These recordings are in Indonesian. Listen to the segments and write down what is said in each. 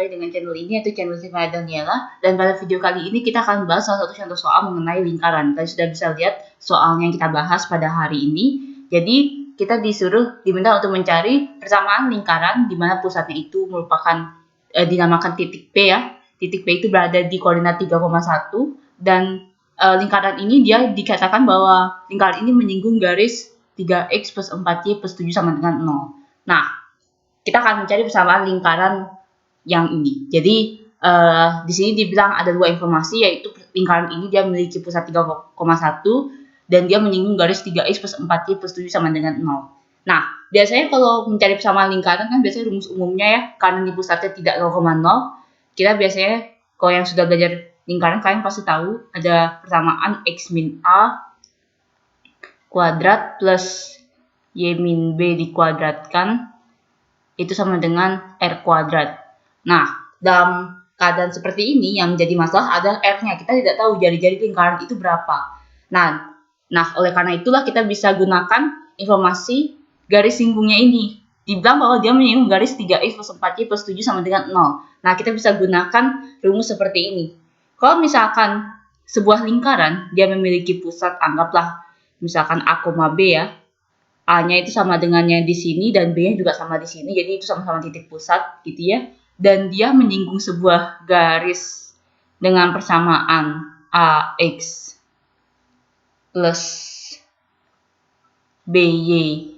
kembali dengan channel ini, yaitu channel Sivana Daniela. Dan pada video kali ini kita akan bahas salah satu contoh soal mengenai lingkaran. Kalian sudah bisa lihat soalnya yang kita bahas pada hari ini. Jadi kita diminta untuk mencari persamaan lingkaran di mana pusatnya itu merupakan dinamakan titik P ya. Titik P itu berada di koordinat 3,1 dan lingkaran ini dia dikatakan bahwa lingkaran ini menyinggung garis 3x plus 4y plus 7 sama dengan 0. Nah, kita akan mencari persamaan lingkaran yang ini. Jadi di sini dibilang ada dua informasi, yaitu lingkaran ini dia memiliki pusat 3,1 dan dia menyinggung garis 3x plus 4y plus 7 sama dengan 0. Nah, biasanya kalau mencari persamaan lingkaran kan biasanya rumus umumnya ya, karena di pusatnya tidak 0,0, kita biasanya kalau yang sudah belajar lingkaran kalian pasti tahu ada persamaan x min a kuadrat plus y min b dikuadratkan itu sama dengan R kuadrat. Nah, dalam keadaan seperti ini yang menjadi masalah adalah R-nya. Kita tidak tahu jari-jari lingkaran itu berapa. Nah, oleh karena itulah kita bisa gunakan informasi garis singgungnya ini. Dibilang bahwa dia menyinggung garis 3x plus 4y plus 7 sama dengan 0. Nah, kita bisa gunakan rumus seperti ini. Kalau misalkan sebuah lingkaran, dia memiliki pusat, anggaplah misalkan A, B ya. A-nya itu sama dengannya di sini dan B-nya juga sama di sini, jadi itu sama-sama titik pusat gitu ya. Dan dia menyinggung sebuah garis dengan persamaan AX plus BY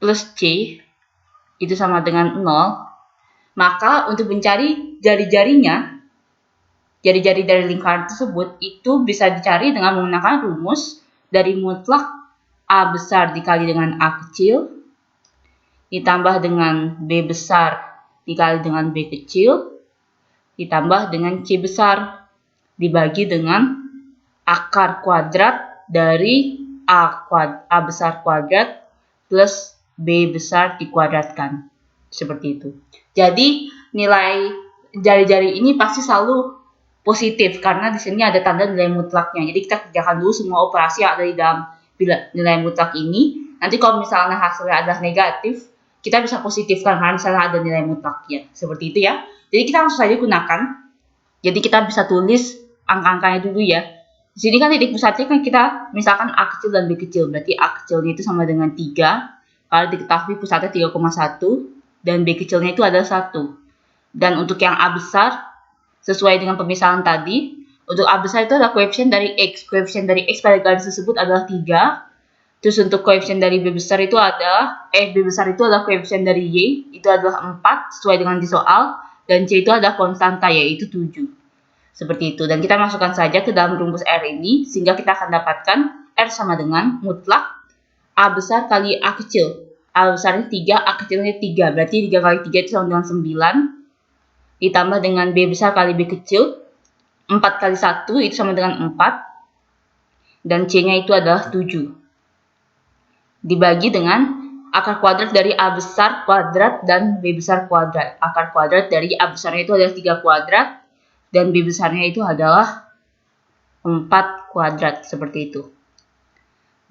plus C itu sama dengan 0. Maka untuk mencari jari-jari dari lingkaran tersebut itu bisa dicari dengan menggunakan rumus dari mutlak A besar dikali dengan A kecil, ditambah dengan B besar dikali dengan B kecil, ditambah dengan C besar dibagi dengan akar kuadrat dari A besar kuadrat plus B besar dikuadratkan. Seperti itu. Jadi nilai jari-jari ini pasti selalu positif karena di sini ada tanda nilai mutlaknya. Jadi kita kerjakan dulu semua operasi yang ada di dalam nilai mutlak ini. Nanti kalau misalnya hasilnya adalah negatif, kita bisa positifkan karena misalnya ada nilai mutlaknya. Seperti itu ya. Jadi kita langsung saja gunakan. Jadi kita bisa tulis angka-angkanya dulu ya. Di sini kan titik pusatnya kan kita misalkan A kecil dan B kecil. Berarti A kecilnya itu sama dengan 3. Kalau diketahui pusatnya 3,1 dan B kecilnya itu adalah 1. Dan untuk yang A besar, sesuai dengan pemisahan tadi, untuk A besar itu adalah koefisien dari X. Koefisien dari X pada garis tersebut adalah 3. Terus untuk koefisien dari B besar itu adalah, B besar itu adalah koefisien dari Y, itu adalah 4, sesuai dengan di soal. Dan C itu adalah konstanta, yaitu 7. Seperti itu. Dan kita masukkan saja ke dalam rumus R ini, sehingga kita akan dapatkan R sama dengan mutlak A besar kali A kecil. A besarnya 3, A kecilnya 3. Berarti 3 kali 3 itu sama dengan 9. Ditambah dengan B besar kali B kecil. 4 kali 1 itu sama dengan 4. Dan C-nya itu adalah 7. Dibagi dengan akar kuadrat dari A besar kuadrat dan B besar kuadrat. Akar kuadrat dari A besarnya itu adalah 3 kuadrat. Dan B besarnya itu adalah 4 kuadrat. Seperti itu.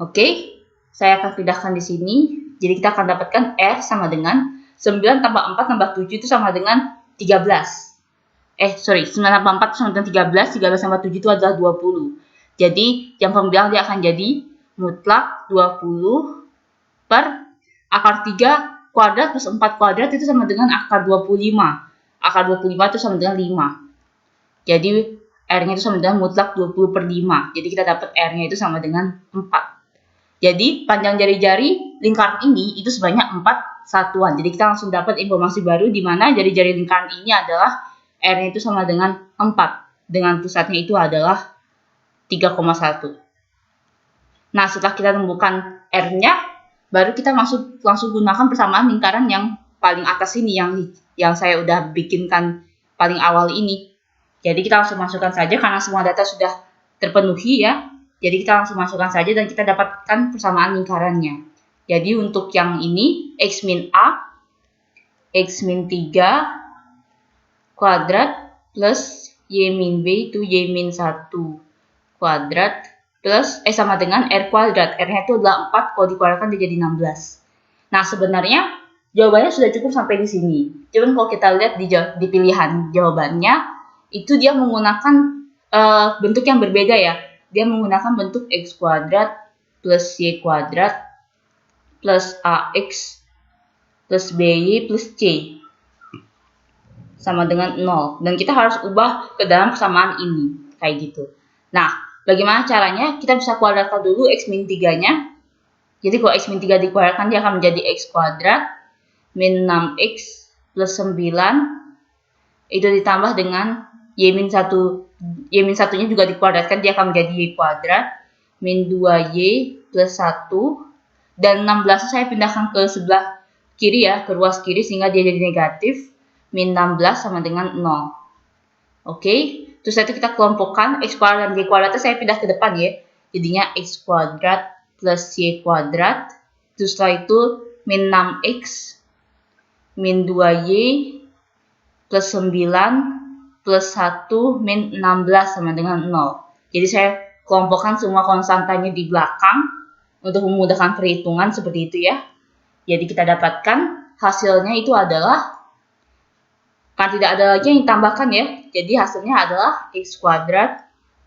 Oke. Saya akan pindahkan di sini. Jadi kita akan dapatkan R sama dengan 9 tambah 4 tambah 7 itu sama dengan 13. 9 tambah 4 sama dengan 13. 13 tambah 7 itu adalah 20. Jadi yang pembilang dia akan jadi mutlak 20 per akar 3 kuadrat plus 4 kuadrat itu sama dengan akar 25. Akar 25 itu sama dengan 5. Jadi R-nya itu sama dengan mutlak 20 per 5. Jadi kita dapat R-nya itu sama dengan 4. Jadi panjang jari-jari lingkaran ini itu sebanyak 4 satuan. Jadi kita langsung dapat informasi baru di mana jari-jari lingkaran ini adalah R-nya itu sama dengan 4. Dengan pusatnya itu adalah 3,1. Nah, setelah kita temukan R-nya, baru kita langsung gunakan persamaan lingkaran yang paling atas ini, yang saya udah bikinkan paling awal ini. Jadi kita langsung masukkan saja karena semua data sudah terpenuhi ya. Jadi kita langsung masukkan saja dan kita dapatkan persamaan lingkarannya. Jadi untuk yang ini, X min A, X min 3 kuadrat plus Y min B itu Y min 1 kuadrat plus sama dengan R kuadrat. R-nya itu adalah 4, kalau dikuadratkan dia jadi 16. Nah, sebenarnya jawabannya sudah cukup sampai di sini. Cuman kalau kita lihat di pilihan jawabannya, itu dia menggunakan bentuk yang berbeda ya. Dia menggunakan bentuk x kuadrat plus y kuadrat plus ax plus by plus c sama dengan 0. Dan kita harus ubah ke dalam persamaan ini. Kayak gitu. Nah, bagaimana caranya? Kita bisa kuadratkan dulu x min 3-nya. Jadi kalau x min 3 dikuadratkan, dia akan menjadi x kuadrat min 6x plus 9. Itu ditambah dengan y min 1-nya juga dikuadratkan, dia akan menjadi y kuadrat min 2y plus 1. Dan 16 saya pindahkan ke sebelah kiri ya, ke ruas kiri, sehingga dia jadi negatif. Min 16 sama dengan 0. Oke, terus nanti kita kelompokkan x kuadrat dan y kuadratnya saya pindah ke depan ya. Jadinya x kuadrat plus y kuadrat. Terus setelah itu min 6x min 2y plus 9 plus 1 min 16 sama dengan 0. Jadi saya kelompokkan semua konstantanya di belakang untuk memudahkan perhitungan seperti itu ya. Jadi kita dapatkan hasilnya itu adalah, kan tidak ada lagi yang ditambahkan ya. Jadi hasilnya adalah x kuadrat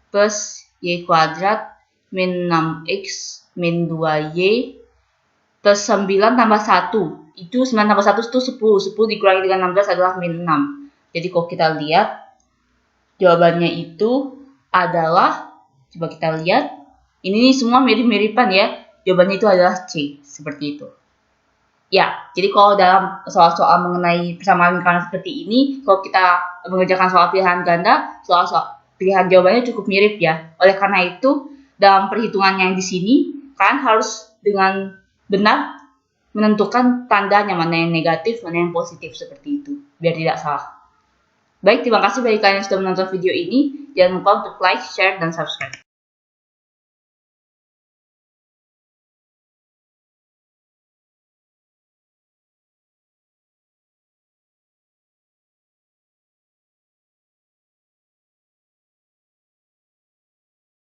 plus y kuadrat min 6x min 2y plus 9 tambah 1. Itu 9 tambah 1 itu 10. 10 dikurangi dengan 16 adalah min 6. Jadi kalau kita lihat, jawabannya itu adalah, coba kita lihat, ini semua mirip-miripan ya. Jawabannya itu adalah C, seperti itu. Ya, jadi kalau dalam soal-soal mengenai persamaan lingkaran seperti ini, kalau kita mengerjakan soal pilihan ganda, soal-soal pilihan jawabannya cukup mirip ya. Oleh karena itu, dalam perhitungan yang di sini, kalian harus dengan benar menentukan tandanya, mana yang negatif, mana yang positif, seperti itu, biar tidak salah. Baik, terima kasih bagi kalian yang sudah menonton video ini. Jangan lupa untuk like, share, dan subscribe.